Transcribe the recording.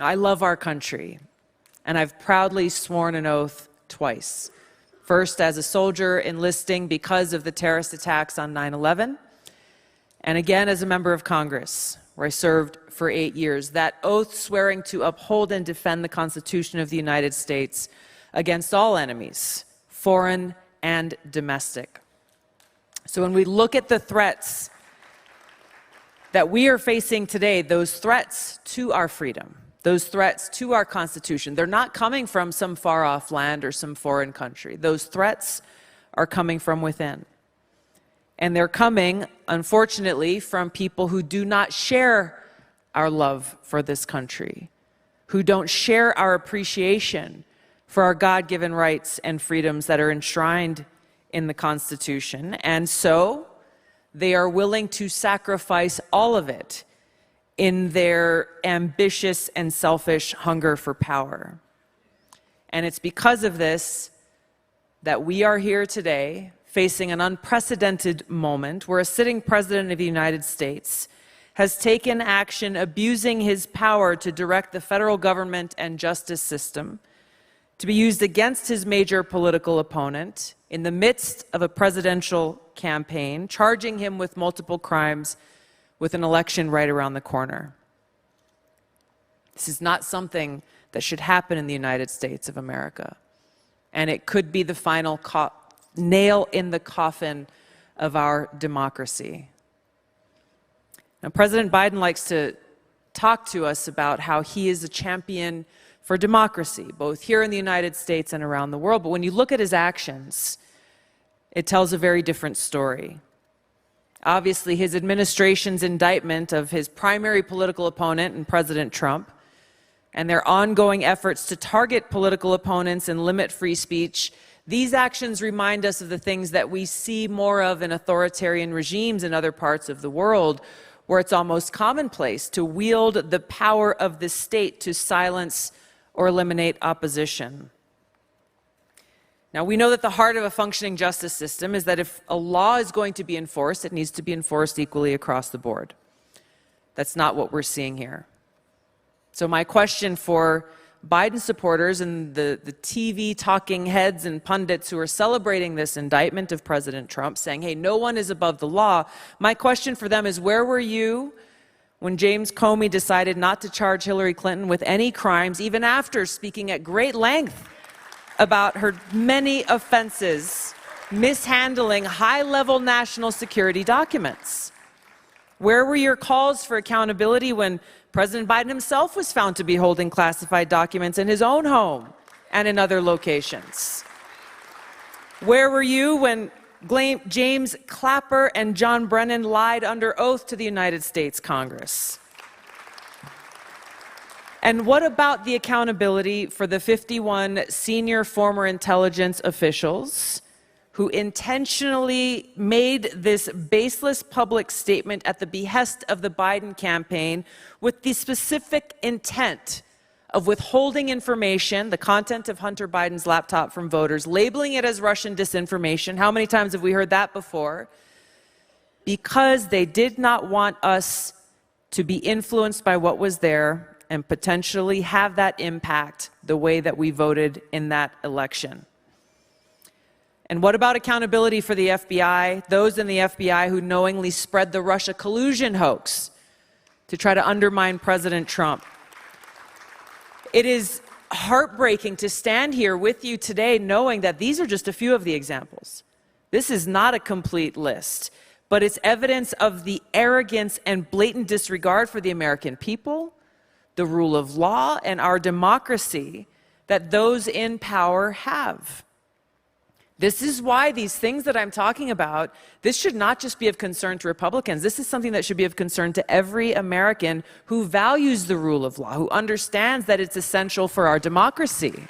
I love our country, and I've proudly sworn an oath twice. First, as a soldier enlisting because of the terrorist attacks on 9/11, and again as a member of Congress, where I served for 8 years. That oath swearing to uphold and defend the Constitution of the United States against all enemies, foreign and domestic. So when we look at the threats that we are facing today, those threats to our freedom, those threats to our Constitution, they're not coming from some far-off land or some foreign country. Those threats are coming from within. And they're coming, unfortunately, from people who do not share our love for this country, who don't share our appreciation for our God-given rights and freedoms that are enshrined in the Constitution. And so they are willing to sacrifice all of it in their ambitious and selfish hunger for power. And it's because of this that we are here today facing an unprecedented moment where a sitting president of the United States has taken action abusing his power to direct the federal government and justice system to be used against his major political opponent in the midst of a presidential campaign, charging him with multiple crimes with an election right around the corner. This is not something that should happen in the United States of America. And it could be the final nail in the coffin of our democracy. Now, President Biden likes to talk to us about how he is a champion for democracy, both here in the United States and around the world. But when you look at his actions, it tells a very different story. Obviously, his administration's indictment of his primary political opponent and President Trump, and their ongoing efforts to target political opponents and limit free speech, these actions remind us of the things that we see more of in authoritarian regimes in other parts of the world, where it's almost commonplace to wield the power of the state to silence or eliminate opposition. Now, we know that the heart of a functioning justice system is that if a law is going to be enforced, it needs to be enforced equally across the board. That's not what we're seeing here. So my question for Biden supporters and the TV talking heads and pundits who are celebrating this indictment of President Trump, saying, hey, no one is above the law, my question for them is, where were you when James Comey decided not to charge Hillary Clinton with any crimes, even after speaking at great length about her many offenses, mishandling high-level national security documents? Where were your calls for accountability when President Biden himself was found to be holding classified documents in his own home and in other locations? Where were you when James Clapper and John Brennan lied under oath to the United States Congress? And what about the accountability for the 51 senior former intelligence officials who intentionally made this baseless public statement at the behest of the Biden campaign with the specific intent of withholding information, the content of Hunter Biden's laptop, from voters, labeling it as Russian disinformation? How many times have we heard that before? Because they did not want us to be influenced by what was there and potentially have that impact the way that we voted in that election. And what about accountability for the FBI, those in the FBI who knowingly spread the Russia collusion hoax to try to undermine President Trump? It is heartbreaking to stand here with you today knowing that these are just a few of the examples. This is not a complete list, but it's evidence of the arrogance and blatant disregard for the American people, the rule of law, and our democracy that those in power have. This is why these things that I'm talking about, this should not just be of concern to Republicans. This is something that should be of concern to every American who values the rule of law, who understands that it's essential for our democracy.